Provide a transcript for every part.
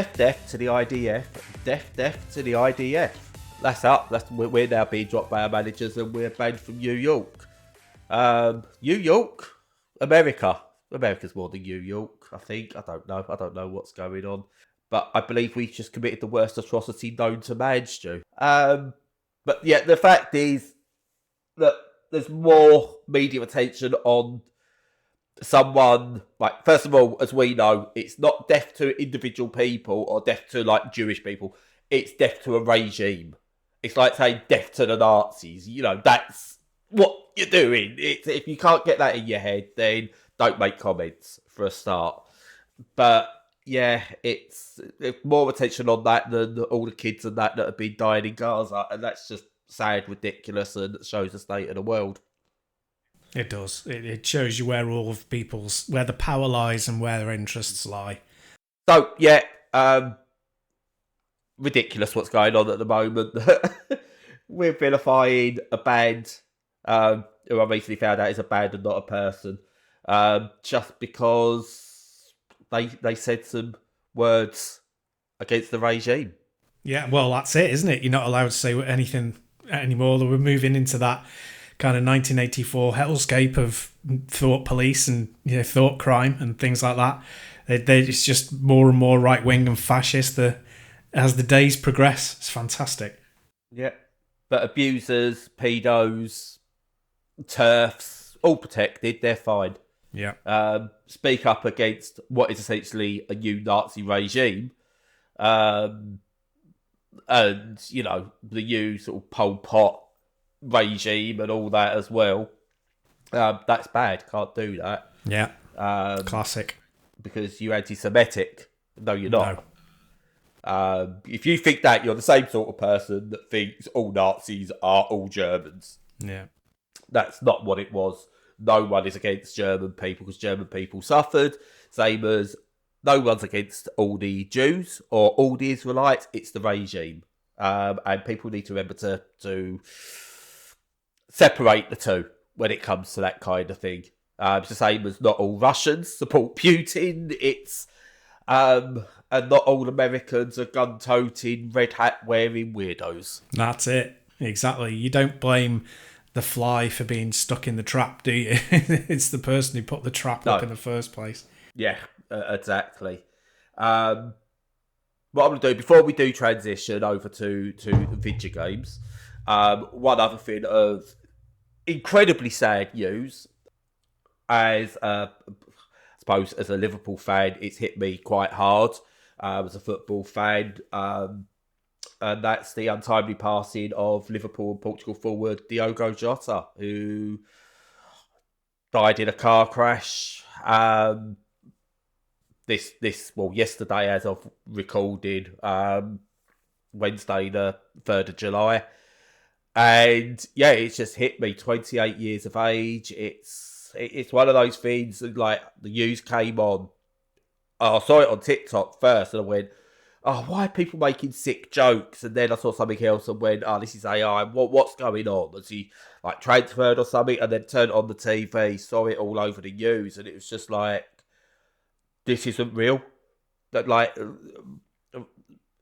Death to the IDF. Death to the IDF. That's up. We're now being dropped by our managers and we're banned from New York. New York? America. America's more than New York, I think. I don't know what's going on. But I believe we just committed the worst atrocity known to man, Stu. But yeah, the fact is that there's more media attention on someone, like, first of all, as we know, it's not death to individual people or death to, like, Jewish people. It's death to a regime. It's like saying death to the Nazis. You know, that's what you're doing. If you can't get that in your head, then don't make comments for a start. But yeah, it's more attention on that than all the kids and that have been dying in Gaza, and that's just sad, ridiculous, and shows the state of the world. It does. It shows you where all of where the power lies and where their interests lie. So yeah, ridiculous what's going on at the moment. We're vilifying a band who I recently found out is a band and not a person, just because they said some words against the regime. Yeah, well, that's it, isn't it? You're not allowed to say anything anymore. We're moving into that kind of 1984 hellscape of thought police and thought crime and things like that. It's just more and more right wing and fascist as the days progress. It's fantastic. Yeah, but abusers, pedos, TERFs, all protected. They're fine. Yeah. Speak up against what is essentially a new Nazi regime, and the new sort of Pol Pot regime and all that as well. That's bad. Can't do that. Yeah. Classic. Because you're anti-Semitic. No, you're not. No. If you think that, you're the same sort of person that thinks all Nazis are all Germans. Yeah. That's not what it was. No one is against German people because German people suffered. Same as no one's against all the Jews or all the Israelites. It's the regime. And people need to remember to separate the two when it comes to that kind of thing. It's the same as not all Russians support Putin. It's and not all Americans are gun-toting, red hat-wearing weirdos. That's it. Exactly. You don't blame the fly for being stuck in the trap, do you? It's the person who put the trap up in the first place. Yeah, exactly. What I'm going to do, before we do transition over to video games, one other thing of incredibly sad news, as I suppose as a Liverpool fan, it's hit me quite hard as a football fan, and that's the untimely passing of Liverpool and Portugal forward Diogo Jota, who died in a car crash. Yesterday, as of recording, Wednesday, the 3rd of July. And yeah, it's just hit me. 28 years of age. It's one of those things that, like, the news came on. I saw it on TikTok first and I went, oh, why are people making sick jokes? And then I saw something else and went, oh, this is AI. What's going on? Was he, like, transferred or something? And then turned on the TV, saw it all over the news, and it was just like, this isn't real. That, like,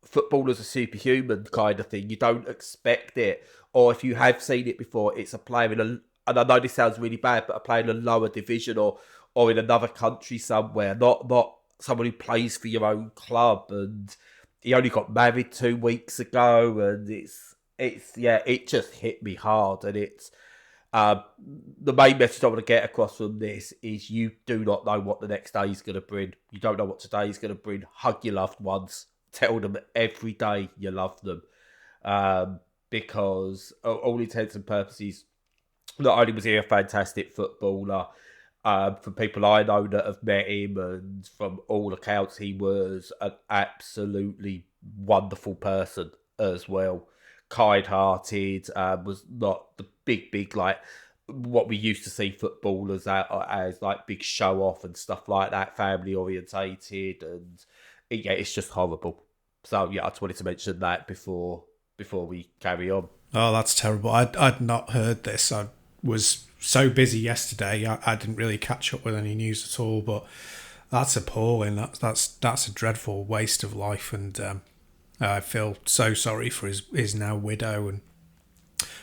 footballers are superhuman kind of thing. You don't expect it. Or if you have seen it before, it's a player and I know this sounds really bad, but a player in a lower division or in another country somewhere, not someone who plays for your own club. And he only got married 2 weeks ago, and it just hit me hard. And it's the main message I want to get across from this is you do not know what the next day is going to bring. You don't know what today is going to bring. Hug your loved ones. Tell them every day you love them. Because all intents and purposes, not only was he a fantastic footballer, from people I know that have met him, and from all accounts, he was an absolutely wonderful person as well. Kind-hearted, was not the big, like, what we used to see footballers as like big show-off and stuff like that, family-orientated, and yeah, it's just horrible. So yeah, I just wanted to mention that before we carry on. Oh, that's terrible. I'd not heard this. I was so busy yesterday, I didn't really catch up with any news at all, but That's appalling. That's a dreadful waste of life, and I feel so sorry for his now widow and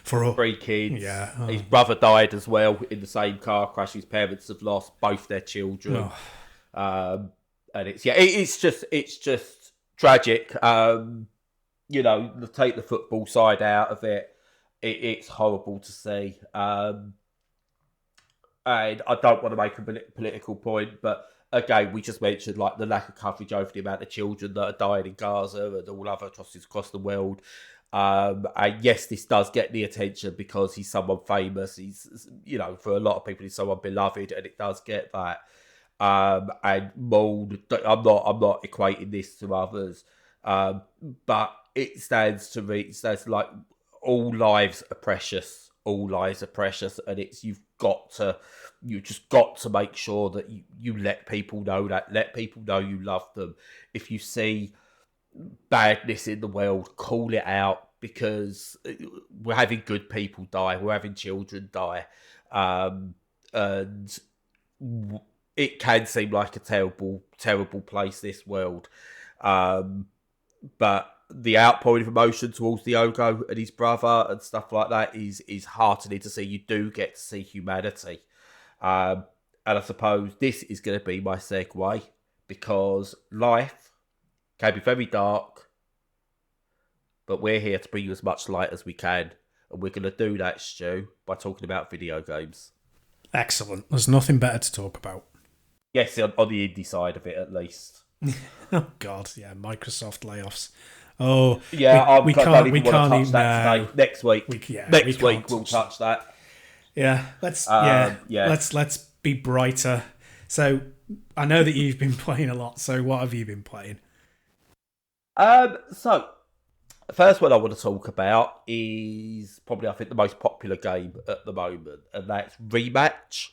for all. 3 kids. Yeah. His brother died as well in the same car crash. His parents have lost both their children. And it's just tragic. Take the football side out of it. It's horrible to see. And I don't want to make a political point, but again, we just mentioned like the lack of coverage over the amount of children that are dying in Gaza and all other atrocities across the world. And yes, this does get the attention because he's someone famous. He's, for a lot of people, he's someone beloved, and it does get that. And mold, I'm not equating this to others, but it stands to like all lives are precious. All lives are precious, and you've just got to make sure that you let people know you love them. If you see badness in the world, call it out, because we're having good people die, we're having children die, and it can seem like a terrible, terrible place, this world. But the outpouring of emotion towards Diogo and his brother and stuff like that is heartening to see. You do get to see humanity. And I suppose this is going to be my segue, because life can be very dark, but we're here to bring you as much light as we can. And we're going to do that, Stu, by talking about video games. Excellent. There's nothing better to talk about. Yes, on the indie side of it, at least. Oh, God, yeah, Microsoft layoffs. Oh, yeah, we can't even touch that today. Next week. Next week we'll touch that. Yeah, let's be brighter. So I know that you've been playing a lot. So what have you been playing? So the first one I want to talk about is probably, I think, the most popular game at the moment, and that's Rematch,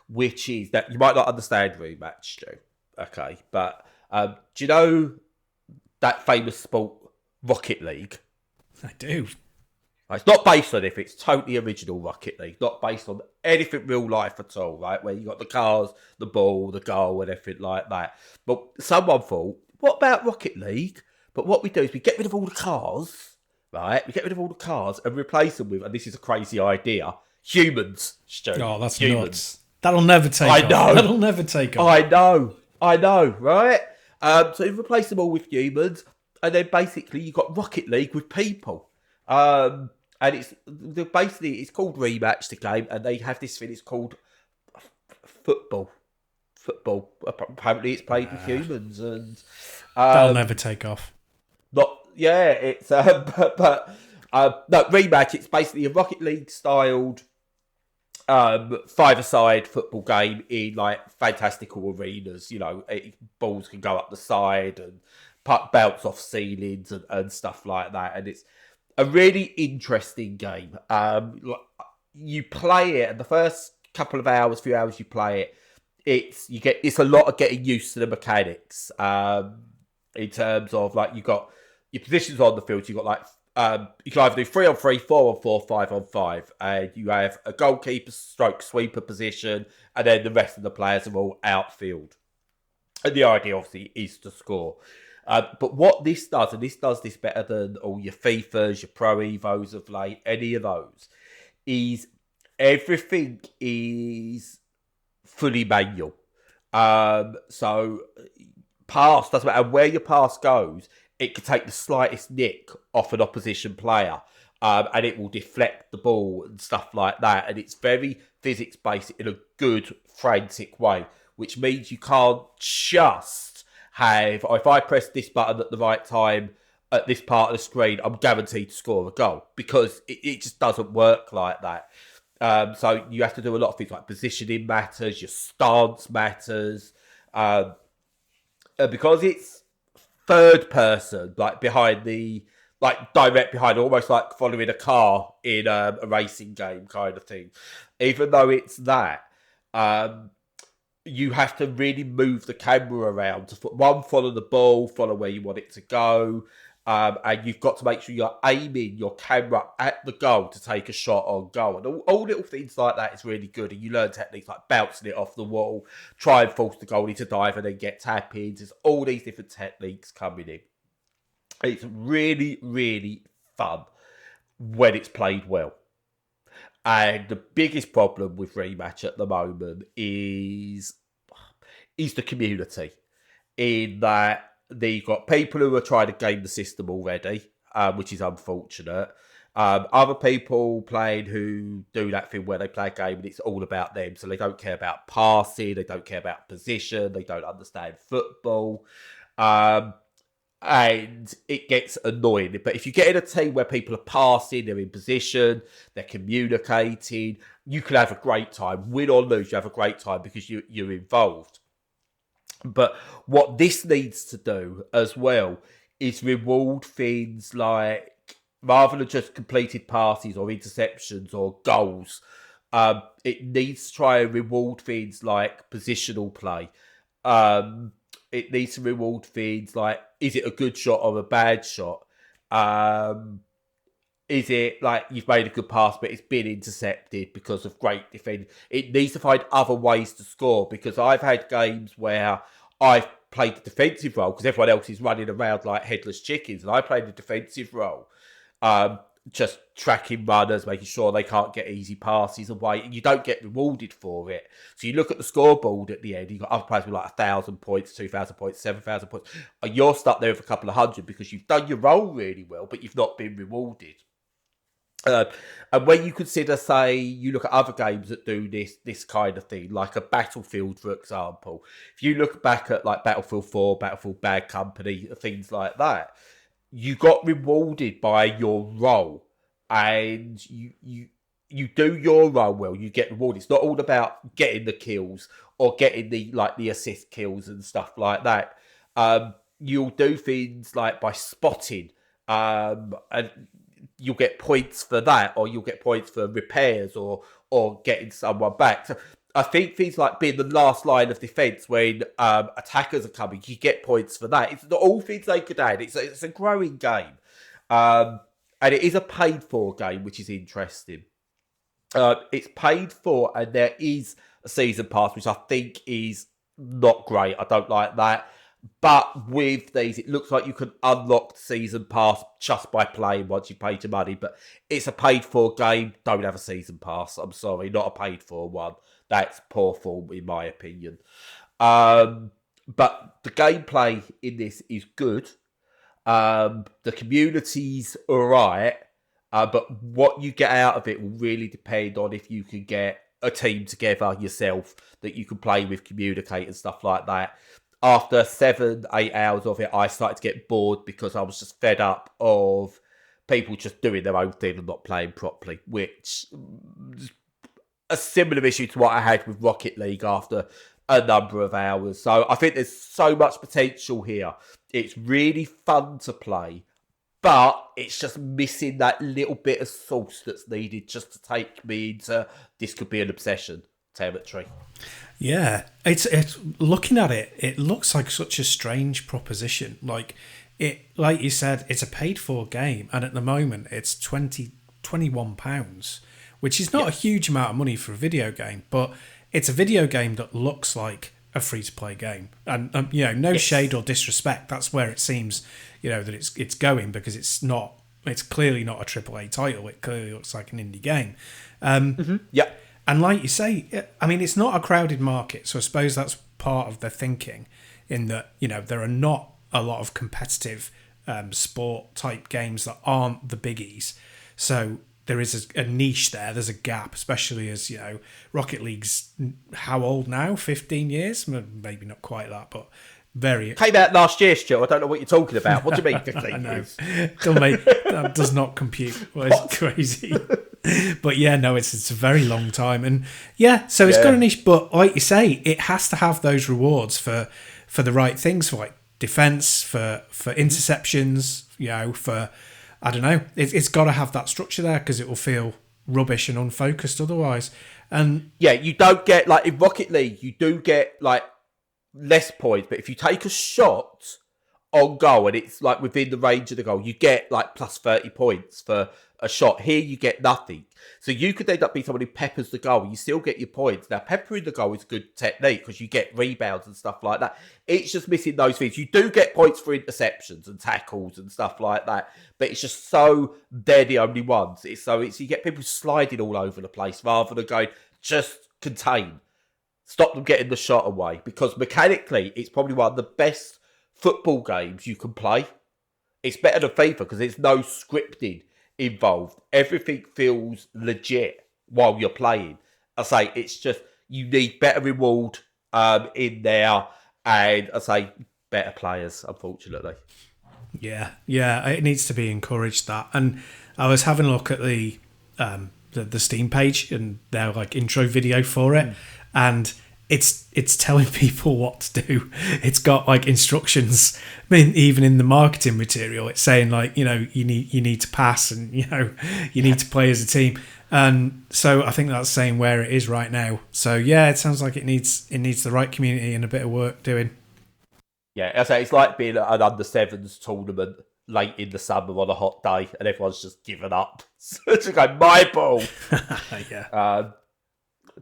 which is that you might not understand Rematch, Stu. Okay, but do you know that famous sport Rocket League? I do. It's not based on it. It's totally original Rocket League. Not based on anything real life at all, right? Where you got the cars, the ball, the goal, and everything like that. But someone thought, what about Rocket League? But what we do is we get rid of all the cars, right? We get rid of all the cars and replace them with, and this is a crazy idea, humans, Stu. Oh, that's humans. Nuts. That'll never take off. That'll never take off. I know, right? So you replace them all with humans, and then basically you've got Rocket League with people. And it's called Rematch, the game, and they have this thing, it's called football. Apparently it's played with humans, and that'll never take off. It's no, Rematch, it's basically a Rocket League styled five-a-side football game in like fantastical arenas. Balls can go up the side and bounce off ceilings and stuff like that, and it's a really interesting game. You play it, and the first few hours you play it, it's a lot of getting used to the mechanics. In terms of like, you've got your positions on the field, you've got like you can either do 3-on-3, 4-on-4, 5-on-5, and you have a goalkeeper stroke sweeper position, and then the rest of the players are all outfield. And the idea obviously is to score. But what this does, and this does this better than all your FIFAs, your Pro Evos of late, any of those, is everything is fully manual. So pass, doesn't matter where your pass goes, it can take the slightest nick off an opposition player, and it will deflect the ball and stuff like that. And it's very physics-based in a good, frantic way, which means you can't just have, if I press this button at the right time at this part of the screen, I'm guaranteed to score a goal, because it just doesn't work like that. So you have to do a lot of things like positioning matters, your stance matters, because it's third person, like direct behind, almost like following a car in a racing game kind of thing. Even though it's that, you have to really move the camera around to follow the ball, follow where you want it to go, And you've got to make sure you're aiming your camera at the goal to take a shot on goal. And all little things like that is really good. And you learn techniques like bouncing it off the wall, try and force the goalie to dive and then get tap-ins. There's all these different techniques coming in. It's really, really fun when it's played well. And the biggest problem with Rematch at the moment is the community. In that you've got people who are trying to game the system already, which is unfortunate. Other people playing who do that thing where they play a game and it's all about them. So they don't care about passing, they don't care about position, they don't understand football. And it gets annoying. But if you get in a team where people are passing, they're in position, they're communicating, you can have a great time. Win or lose, you have a great time because you're involved. But what this needs to do as well is reward things like, rather than just completed passes or interceptions or goals, it needs to try and reward things like positional play. It needs to reward things like, is it a good shot or a bad shot? Is it like you've made a good pass but it's been intercepted because of great defending? It needs to find other ways to score, because I've had games where I've played the defensive role because everyone else is running around like headless chickens, and I played the defensive role, just tracking runners, making sure they can't get easy passes away, and you don't get rewarded for it. So you look at the scoreboard at the end, you've got other players with like 1,000 points, 2,000 points, 7,000 points, and you're stuck there with a couple of hundred because you've done your role really well, but you've not been rewarded. And when you consider, say, you look at other games that do this kind of thing, like a Battlefield, for example. If you look back at like Battlefield 4, Battlefield Bad Company, things like that, you got rewarded by your role, and you do your role well, you get rewarded. It's not all about getting the kills or getting the assist kills and stuff like that. You'll do things like by spotting, and you'll get points for that, or you'll get points for repairs or getting someone back. So I think things like being the last line of defence when attackers are coming, you get points for that. It's not all things they could add. It's a growing game. And it is a paid-for game, which is interesting. It's paid for, and there is a season pass, which I think is not great. I don't like that. But with these, it looks like you can unlock the season pass just by playing once you paid your money. But it's a paid-for game. Don't have a season pass. I'm sorry, not a paid-for one. That's poor form, in my opinion. But the gameplay in this is good. The community's alright. But what you get out of it will really depend on if you can get a team together yourself that you can play with, communicate and stuff like that. After 7-8 hours of it, I started to get bored because I was just fed up of people just doing their own thing and not playing properly, which is a similar issue to what I had with Rocket League after a number of hours. So I think there's so much potential here. It's really fun to play, but it's just missing that little bit of sauce that's needed just to take me into this could be an obsession territory. Yeah, it's looking at it, it looks like such a strange proposition. Like you said, it's a paid for game, and at the moment it's £21, which is not a huge amount of money for a video game, but it's a video game that looks like a free to play game. And no shade or disrespect. That's where it seems, that it's going, because it's not. It's clearly not a AAA title. It clearly looks like an indie game. Yeah. And like you say, I mean, it's not a crowded market, so I suppose that's part of the thinking, in that, there are not a lot of competitive sport-type games that aren't the biggies. So there is a niche there, there's a gap, especially as, Rocket League's how old now? 15 years? Maybe not quite that, but very... Came out last year, Stu. I don't know what you're talking about. What do you mean 15 years? That does not compute. Well, it's crazy. But yeah, no, it's a very long time. And yeah, so it's got a niche, but like you say, it has to have those rewards for the right things, for like defense, for interceptions, for, I don't know, it's got to have that structure there, because it will feel rubbish and unfocused otherwise. And yeah, you don't get, like in Rocket League, you do get like less points, but if you take a shot on goal and it's like within the range of the goal, you get like plus 30 points for a shot. Here you get nothing. So you could end up being someone who peppers the goal. You still get your points. Now, peppering the goal is good technique because you get rebounds and stuff like that. It's just missing those things. You do get points for interceptions and tackles and stuff like that, but it's just so they're the only ones. It's you get people sliding all over the place rather than going, just contain. Stop them getting the shot away. Because mechanically, it's probably one of the best football games you can play. It's better than FIFA because there's no scripting involved. Everything feels legit while you're playing. I say it's just you need better reward in there, and I say better players, unfortunately. Yeah, it needs to be encouraged, that. And I was having a look at the Steam page and their like intro video for it, and it's telling people what to do. It's got like instructions. I mean, even in the marketing material, it's saying like, you need to pass, and you need to play as a team. And so I think that's saying where it is right now. So yeah, it sounds like it needs the right community and a bit of work doing. Yeah, I say it's like being at an under-7s tournament late in the summer on a hot day, and everyone's just given up. So it's like, my ball. Yeah.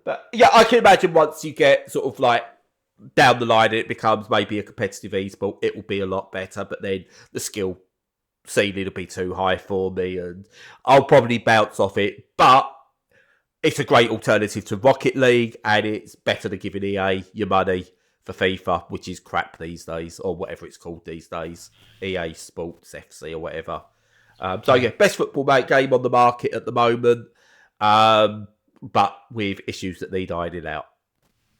But yeah, I can imagine once you get sort of like down the line, it becomes maybe a competitive esport, it will be a lot better. But then the skill ceiling will be too high for me, and I'll probably bounce off it. But it's a great alternative to Rocket League, and it's better than giving EA your money for FIFA, which is crap these days, or whatever it's called these days, EA Sports FC or whatever. So yeah, best football game on the market at the moment. But with issues that need ironing out.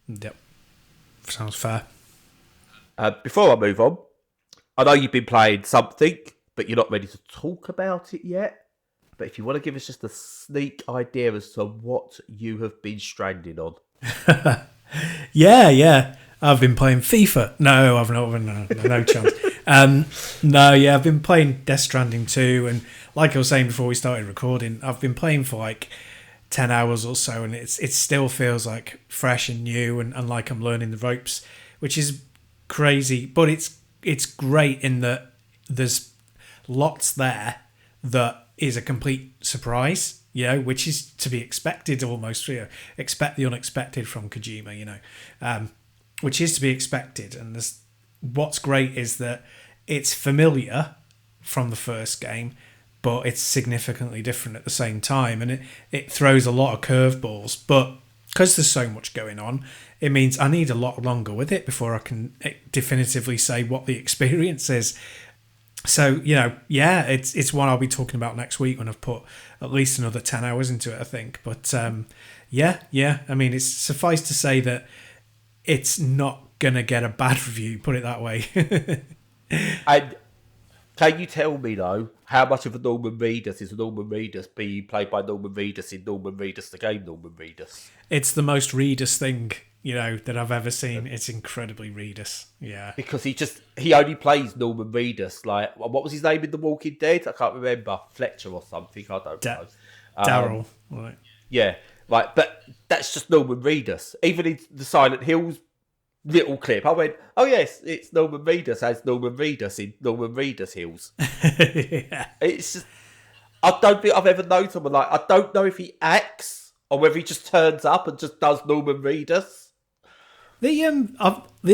Yep. Sounds fair. Before I move on, I know you've been playing something, but you're not ready to talk about it yet. But if you want to give us just a sneak idea as to what you have been stranded on. Yeah. I've been playing FIFA. No, I've not. No chance. I've been playing Death Stranding 2, and like I was saying before we started recording, I've been playing for like 10 hours or so, and it still feels like fresh and new and like I'm learning the ropes, which is crazy. But it's great in that there's lots there that is a complete surprise, which is to be expected almost. Expect the unexpected from Kojima, which is to be expected. And what's great is that it's familiar from the first game, but it's significantly different at the same time. And it throws a lot of curveballs. But because there's so much going on, it means I need a lot longer with it before I can definitively say what the experience is. So, it's one I'll be talking about next week when I've put at least another 10 hours into it, I think. But, I mean, it's suffice to say that it's not going to get a bad review, put it that way. And can you tell me, though, how much of a Norman Reedus is a Norman Reedus being played by Norman Reedus in Norman Reedus, the game Norman Reedus? It's the most Reedus thing, that I've ever seen. It's incredibly Reedus, yeah. Because he only plays Norman Reedus. Like, what was his name in The Walking Dead? I can't remember. Fletcher or something, I don't know. Daryl, right. Yeah, right, but that's just Norman Reedus. Even in the Silent Hills little clip, I went, oh yes, it's Norman Reedus as Norman Reedus in Norman Reedus Hills. Yeah. It's just, I don't think I've ever known someone like, I don't know if he acts or whether he just turns up and just does Norman Reedus. The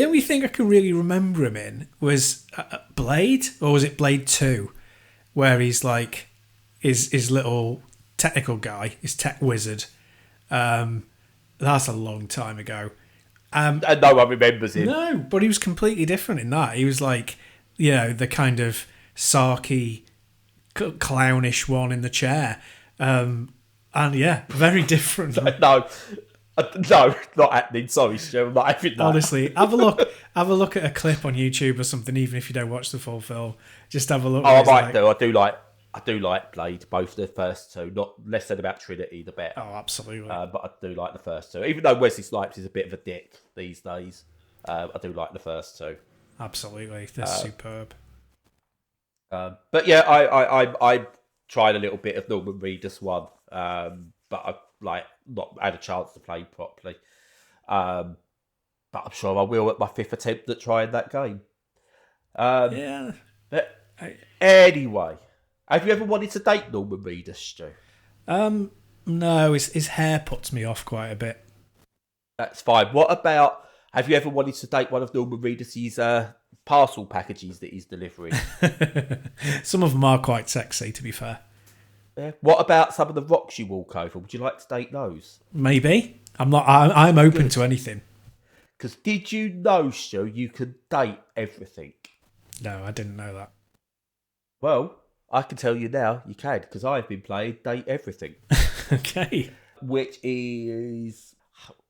only thing I can really remember him in was Blade, or was it Blade 2, where he's like his little technical guy, his tech wizard. That's a long time ago. And no one remembers him. No, but he was completely different in that. He was like, the kind of sarky, clownish one in the chair. And yeah, very different. No, not happening. Sorry, Stu, I'm not having that. Honestly, have a look at a clip on YouTube or something, even if you don't watch the full film. Just have a look. Oh, I might do. I do like Blade, both the first two. Not less than about Trinity, the better. Oh, absolutely. But I do like the first two. Even though Wesley Snipes is a bit of a dick these days, I do like the first two. Absolutely, they're superb. But yeah, I tried a little bit of Norman Reedus 1, but I've not had a chance to play properly. But I'm sure I will at my 5th attempt at trying that game. Yeah. But anyway, have you ever wanted to date Norman Reedus, Stu? No, his hair puts me off quite a bit. That's fine. What about, have you ever wanted to date one of Norman Reedus' parcel packages that he's delivering? Some of them are quite sexy, to be fair. Yeah. What about some of the rocks you walk over? Would you like to date those? Maybe. I'm open to anything. Because did you know, Stu, you can date everything? No, I didn't know that. Well, I can tell you now you can, because I've been playing Date Everything. Okay. Which is...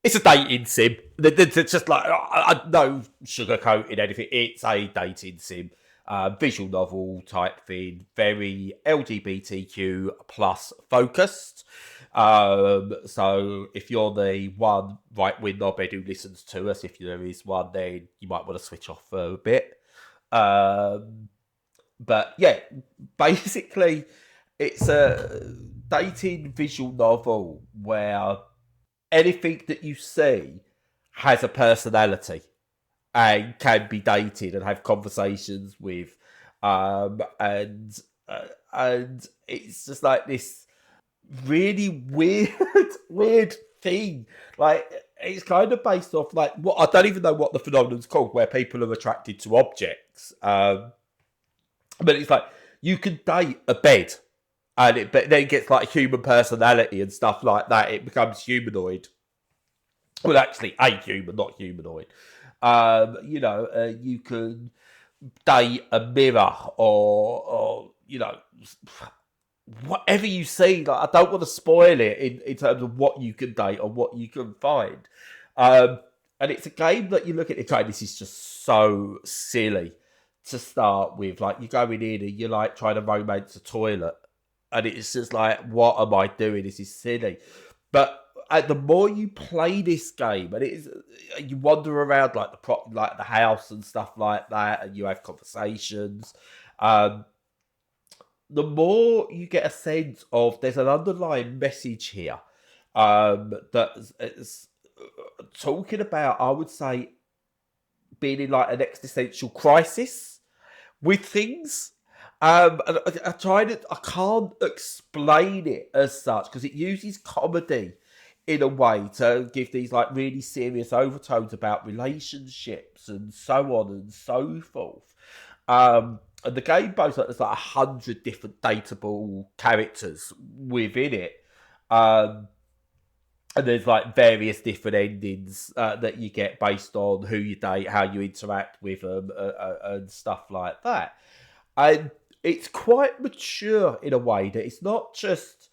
It's a dating sim. It's just like, no sugarcoating anything. It's a dating sim. Visual novel type thing. Very LGBTQ plus focused. So if you're the one right-wing knobhead who listens to us, if there is one, then you might want to switch off for a bit. But yeah, basically, it's a dating visual novel where anything that you see has a personality and can be dated and have conversations with, and it's just like this really weird thing. Like, it's kind of based off like what I don't even know what the phenomenon's called, where people are attracted to objects. But it's like you can date a bed, and but then it gets like human personality and stuff like that. It becomes humanoid. Well, actually, a human, not humanoid. You can date a mirror or whatever you see. Like, I don't want to spoil it in terms of what you can date or what you can find. And it's a game that you look at it and this is just so silly to start with. Like, you're going in and you're like trying to romance a toilet, and it's just like, what am I doing? This is silly. But the more you play this game, and you wander around like the house and stuff like that, and you have conversations, the more you get a sense of there's an underlying message here that is talking about, I would say, being in like an existential crisis with things. And I can't explain it as such because it uses comedy in a way to give these like really serious overtones about relationships and so on and so forth. And the game boasts like there's like 100 different dateable characters within it. And there's like various different endings that you get based on who you date, how you interact with them, and stuff like that. And it's quite mature in a way that it's not just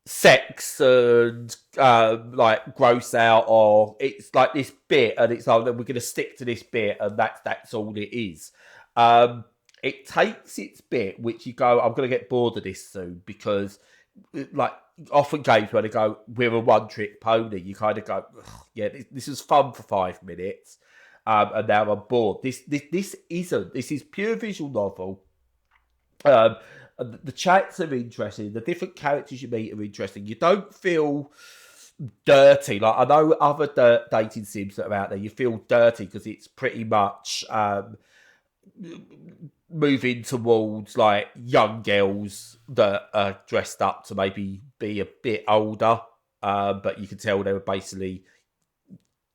sex and like gross out, or it's like this bit and it's like, we're going to stick to this bit and that's all it is. It takes its bit, which you go, I'm going to get bored of this soon, because like often games where they go, we're a one-trick pony, you kind of go, yeah, this is fun for 5 minutes, and now I'm bored. This isn't. This is pure visual novel. The chats are interesting. The different characters you meet are interesting. You don't feel dirty. Like, I know other dating sims that are out there, you feel dirty because it's pretty much moving towards like young girls that are dressed up to maybe be a bit older, but you can tell they were basically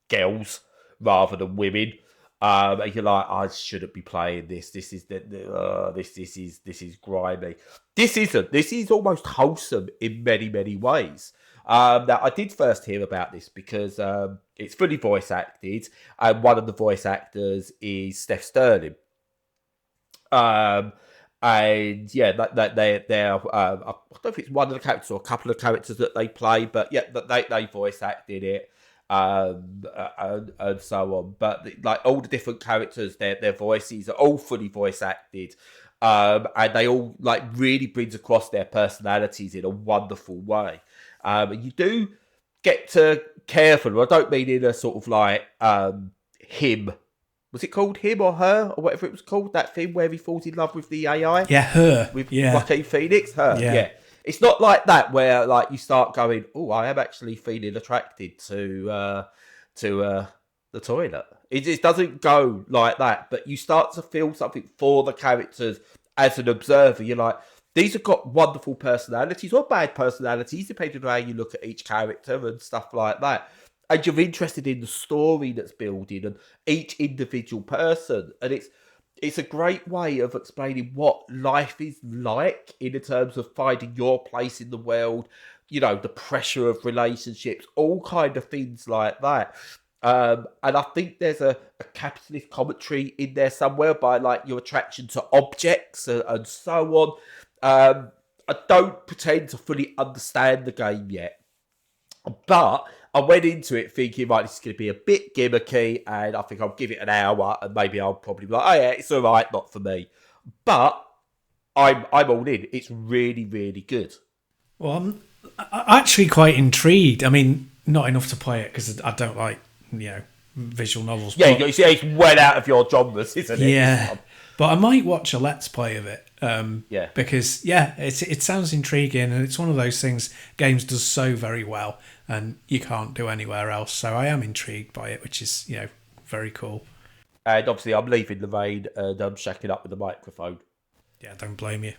girls rather than women. And you're like, I shouldn't be playing this. This is this is grimy. This isn't. This is almost wholesome in many, many ways. Now, I did first hear about this because it's fully voice acted, and one of the voice actors is Steph Sterling. And yeah, they're I don't know if it's one of the characters or a couple of characters that they play, but yeah, they voice acted it. And so on, but like all the different characters, their voices are all fully voice acted, and they all like really brings across their personalities in a wonderful way. And you do get to care for them. I don't mean in a sort of like him. Was it called Him or Her or whatever it was called? That thing where he falls in love with the AI. Yeah, Her. With yeah. Joaquin Phoenix. Her. Yeah. It's not like that where like you start going, oh, I am actually feeling attracted to the toilet. It just doesn't go like that, but you start to feel something for the characters as an observer. You're like, these have got wonderful personalities or bad personalities, depending on how you look at each character and stuff like that. And you're interested in the story that's building and each individual person. And it's a great way of explaining what life is like in terms of finding your place in the world, the pressure of relationships, all kind of things like that. And I think there's a capitalist commentary in there somewhere by like your attraction to objects and so on. I don't pretend to fully understand the game yet, but I went into it thinking, right, this is going to be a bit gimmicky, and I think I'll give it an hour, and maybe I'll probably be like, oh yeah, it's all right, not for me. But I'm all in. It's really, really good. Well, I'm actually quite intrigued. I mean, not enough to play it because I don't like, visual novels. Yeah, it's well out of your genres, isn't it? Yeah, but I might watch a Let's Play of it. Yeah. Because, it sounds intriguing, and it's one of those things games does so very well, and you can't do anywhere else. So I am intrigued by it, which is, very cool. And obviously I'm leaving the rain and I'm shacking up with the microphone. Yeah, don't blame you.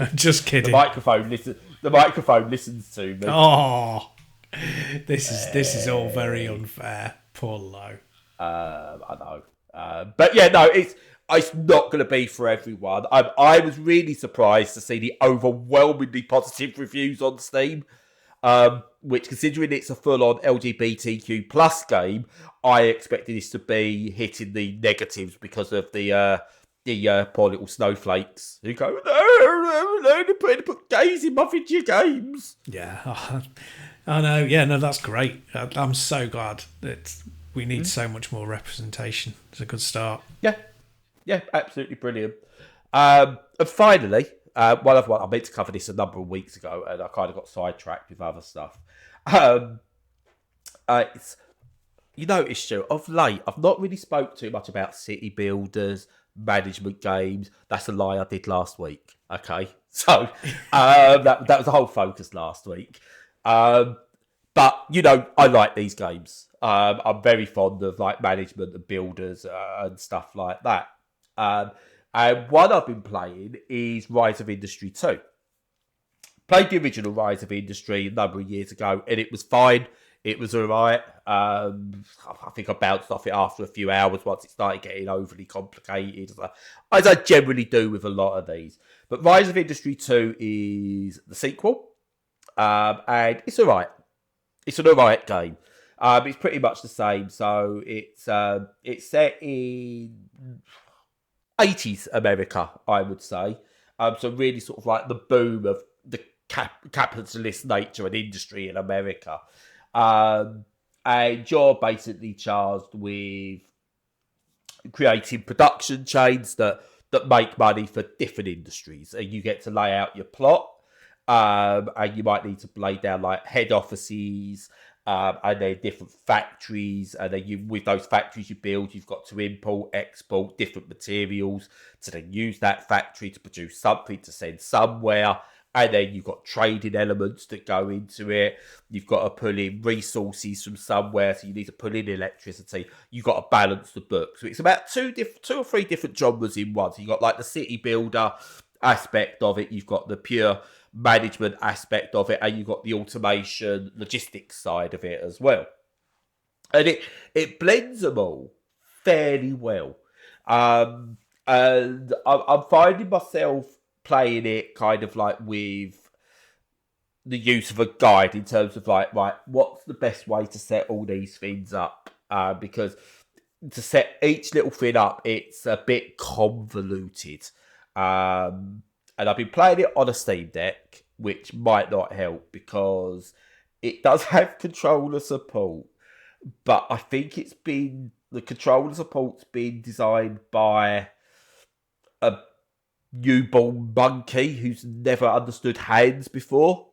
I'm just kidding. The microphone listens to me. Oh, this is all very unfair. Poor Lo. I know. But yeah, no, it's not going to be for everyone. I was really surprised to see the overwhelmingly positive reviews on Steam, which, considering it's a full-on LGBTQ plus game, I expected this to be hitting the negatives because of the poor little snowflakes who go, no, they're put gays in my video games. Yeah, I know. Yeah, no, that's great. I'm so glad that we need so much more representation. It's a good start. Yeah, absolutely brilliant. And finally, one of what I meant to cover this a number of weeks ago, and I kind of got sidetracked with other stuff. You notice, Stu, of late, I've not really spoke too much about city builders, management games. That's a lie I did last week. Okay, so that was the whole focus last week. But I like these games. I'm very fond of like management and builders and stuff like that. And one I've been playing is Rise of Industry 2. Played the original Rise of Industry a number of years ago, and it was fine. It was alright. I think I bounced off it after a few hours once it started getting overly complicated, as I generally do with a lot of these. But Rise of Industry 2 is the sequel, and it's alright. It's an alright game. It's pretty much the same. So it's set in 80s America, I would say. So really sort of like the boom of the capitalist nature and industry in America. And you're basically charged with creating production chains that make money for different industries. And you get to lay out your plot. And you might need to lay down like head offices, and then different factories, and then with those factories you build, you've got to import, export different materials to then use that factory to produce something to send somewhere. And then you've got trading elements that go into it. You've got to pull in resources from somewhere, so you need to pull in electricity. You've got to balance the book. So it's about two or three different genres in one. So you've got like the city builder aspect of it. You've got the pure management aspect of it, and you've got the automation logistics side of it as well. And it blends them all fairly well. And I'm finding myself playing it kind of like with the use of a guide in terms of like, right, what's the best way to set all these things up? Because to set each little thing up, it's a bit convoluted. And I've been playing it on a Steam Deck, which might not help because it does have controller support. But I think the controller support's been designed by a newborn monkey who's never understood hands before.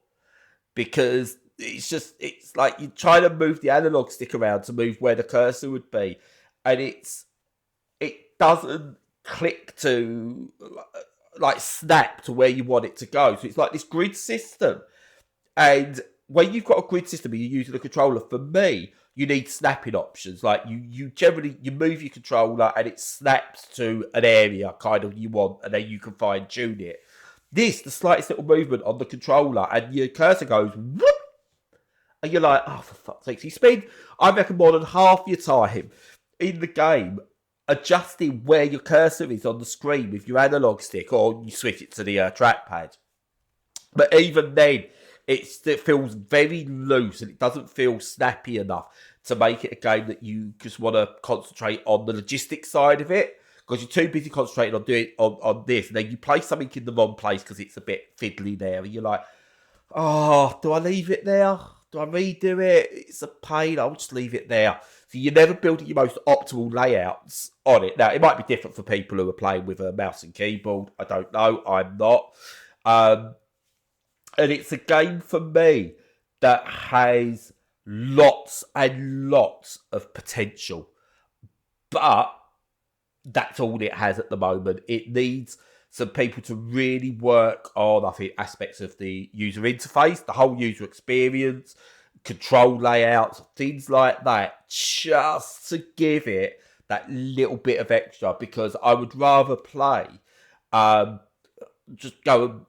Because it's like you're trying to move the analog stick around to move where the cursor would be. And it doesn't click to like snap to where you want it to go. So it's like this grid system. And when you've got a grid system and you're using a controller, for me, you need snapping options. Like you generally you move your controller and it snaps to an area kind of you want, and then you can fine tune it. This, the slightest little movement on the controller, and your cursor goes whoop, and you're like, oh, for fuck's sake. So you spend, I reckon, more than half your time in the game adjusting where your cursor is on the screen with your analog stick, or you switch it to the trackpad. But even then, it feels very loose and it doesn't feel snappy enough to make it a game that you just want to concentrate on the logistics side of it. Because you're too busy concentrating on doing on this, and then you play something in the wrong place because it's a bit fiddly there, and you're like, oh, do I leave it there? Do I redo it? It's a pain. I'll just leave it there. So you're never building your most optimal layouts on it. Now, it might be different for people who are playing with a mouse and keyboard. I don't know. I'm not. And it's a game for me that has lots and lots of potential. But that's all it has at the moment. It needs some people to really work on, I think, aspects of the user interface, the whole user experience, control layouts, things like that, just to give it that little bit of extra, because I would rather play, just go,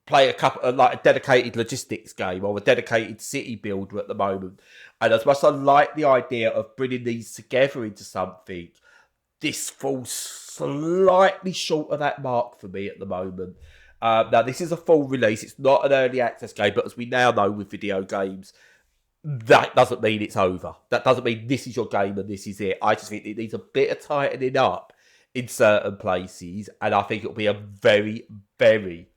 play a couple, like a dedicated logistics game or a dedicated city builder at the moment. And as much as I like the idea of bringing these together into something, this falls slightly short of that mark for me at the moment. Now, this is a full release. It's not an early access game, but as we now know with video games, that doesn't mean it's over. That doesn't mean this is your game and this is it. I just think it needs a bit of tightening up in certain places, and I think it'll be a very, very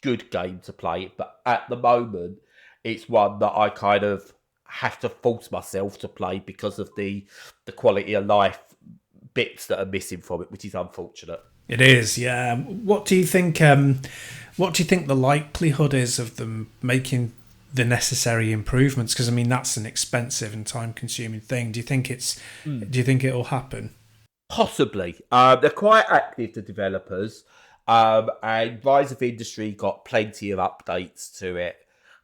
good game to play. But at the moment, it's one that I kind of have to force myself to play because of the quality of life bits that are missing from it, which is unfortunate. It is, yeah. What do you think? What do you think the likelihood is of them making the necessary improvements? Because I mean, that's an expensive and time-consuming thing. Do you think Do you think it'll happen? Possibly. They're quite active, the developers, and Rise of Industry got plenty of updates to it.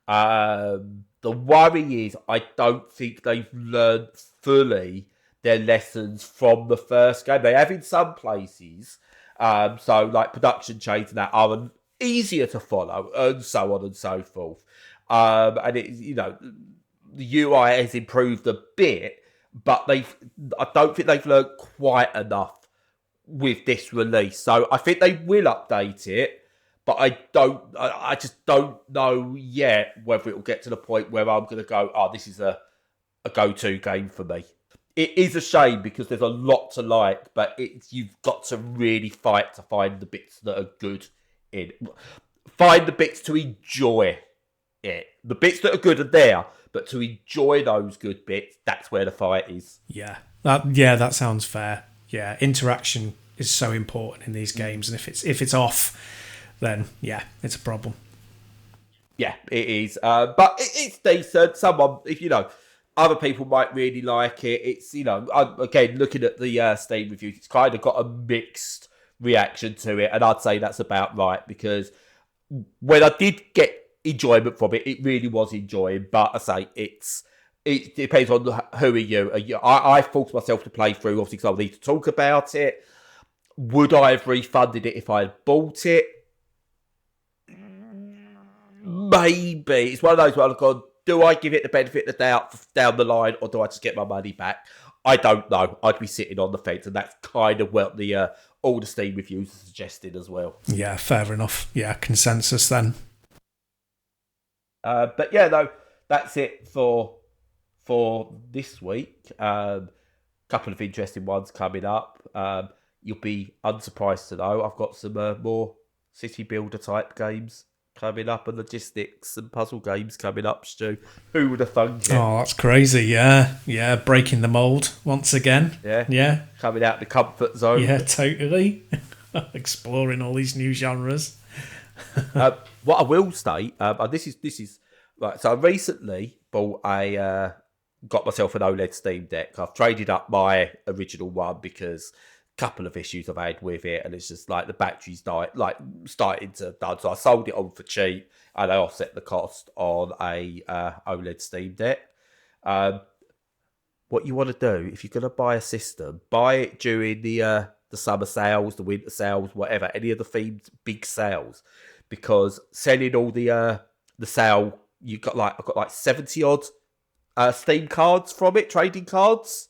The worry is, I don't think they've learned fully their lessons from the first game. They have in some places. So like production chains and that are easier to follow, and so on and so forth. And it, the UI has improved a bit, but I don't think they've learned quite enough with this release. So I think they will update it, but I just don't know yet whether it will get to the point where I'm going to go, oh, this is a go-to game for me. It is a shame because there's a lot to like, but you've got to really fight to find the bits that are good in it. Find the bits to enjoy it. The bits that are good are there, but to enjoy those good bits, that's where the fight is. Yeah, that sounds fair. Yeah, interaction is so important in these games, and if it's off, then yeah, it's a problem. Yeah, it is. But it's decent. Someone, other people might really like it. It's, again, looking at the Steam reviews, it's kind of got a mixed reaction to it. And I'd say that's about right, because when I did get enjoyment from it, it really was enjoying. But I say it depends on who are you. I forced myself to play through, obviously, because I need to talk about it. Would I have refunded it if I had bought it? Maybe. It's one of those where I've gone, do I give it the benefit of the doubt down the line, or do I just get my money back? I don't know. I'd be sitting on the fence, and that's kind of what all the Steam reviews are suggesting as well. Yeah, fair enough. Yeah, consensus then. But yeah, no, that's it for this week. Couple of interesting ones coming up. You'll be unsurprised to know I've got some more city builder type games coming up, and logistics and puzzle games coming up, Stu. Who would have thunk it? Oh, that's crazy, yeah. Breaking the mould once again. Yeah. Coming out of the comfort zone. Yeah, totally. Exploring all these new genres. What I will state, this is right. So I recently got myself an OLED Steam Deck. I've traded up my original one because couple of issues I've had with it, and it's just like the batteries starting to done. So I sold it on for cheap, and I offset the cost on a OLED Steam Deck. What you want to do, if you're going to buy a system, buy it during the summer sales, the winter sales, whatever, any of the themed big sales, because selling all the sale, I've got like 70 odd Steam cards from it, trading cards.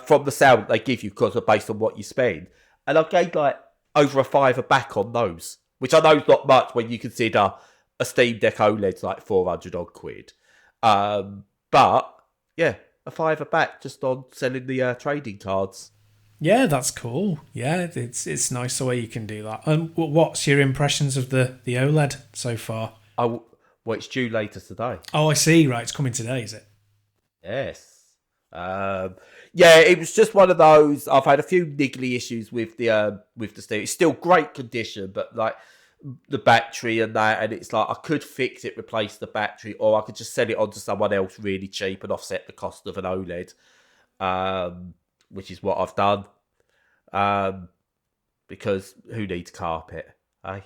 From the sale that they give you because of based on what you spend. And I've gained like over a £5 back on those, which I know is not much when you consider a Steam Deck OLED's like 400 odd quid. But yeah, a £5 back just on selling the trading cards. Yeah, that's cool. Yeah, it's nice the way you can do that. What's your impressions of the OLED so far? Well, it's due later today. Oh, I see. Right, it's coming today, is it? Yes. Yeah, it was just one of those. I've had a few niggly issues with the Steam. It's still great condition, but like the battery and that, and it's like I could fix it, replace the battery, or I could just sell it on to someone else really cheap and offset the cost of an OLED, which is what I've done. Because who needs carpet, eh?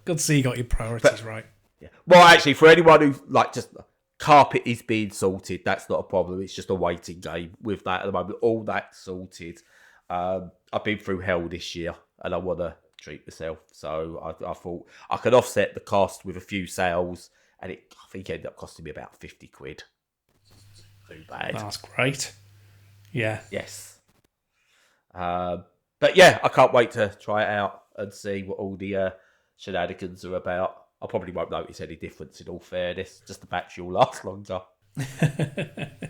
Good to see you got your priorities right. Yeah. Well, actually, for anyone who like just carpet is being sorted, that's not a problem. It's just a waiting game with that at the moment. All that's sorted. I've been through hell this year, and I want to treat myself. So I thought I could offset the cost with a few sales, and I think it ended up costing me about 50 quid. Too bad. That's great. Yeah. Yes. But yeah, I can't wait to try it out and see what all the shenanigans are about. I probably won't notice any difference in all fairness. Just the battery will last longer.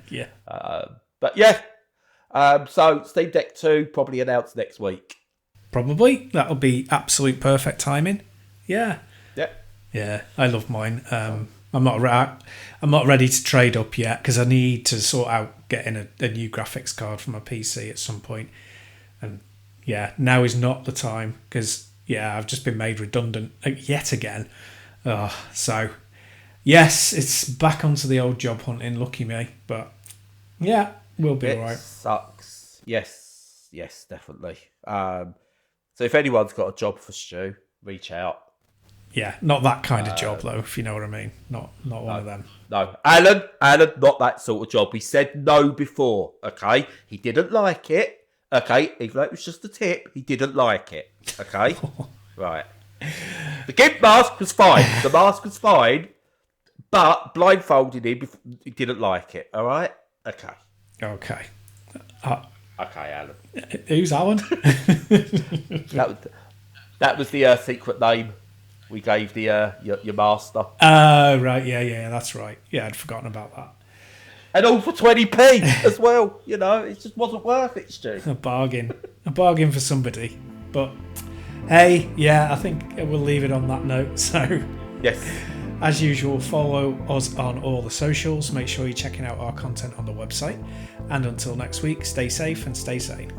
Yeah. But yeah. So Steam Deck 2 probably announced next week. Probably. That'll be absolute perfect timing. Yeah. Yeah. Yeah. I love mine. I'm not ready to trade up yet because I need to sort out getting a new graphics card for my PC at some point. And yeah, now is not the time because I've just been made redundant yet again. So yes, it's back onto the old job hunting. Lucky me, but yeah, we'll be all right. Sucks. Yes, definitely. So if anyone's got a job for Stu, reach out. Yeah, not that kind of job though, if you know what I mean. Not one of them. No, Alan, not that sort of job. We said no before. Okay, he didn't like it. Okay, even though it was just a tip, he didn't like it. Okay, right. The gimp mask was fine. The mask was fine, but blindfolded him, he didn't like it. All right. Okay. Okay, Alan. Who's Alan? That was the secret name we gave the your master. Right. Yeah, that's right. Yeah, I'd forgotten about that. And all for 20p as well. You know, it just wasn't worth it, Stu. A bargain for somebody. But hey, yeah, I think we'll leave it on that note. So yes, as usual, follow us on all the socials. Make sure you're checking out our content on the website. And until next week, stay safe and stay sane.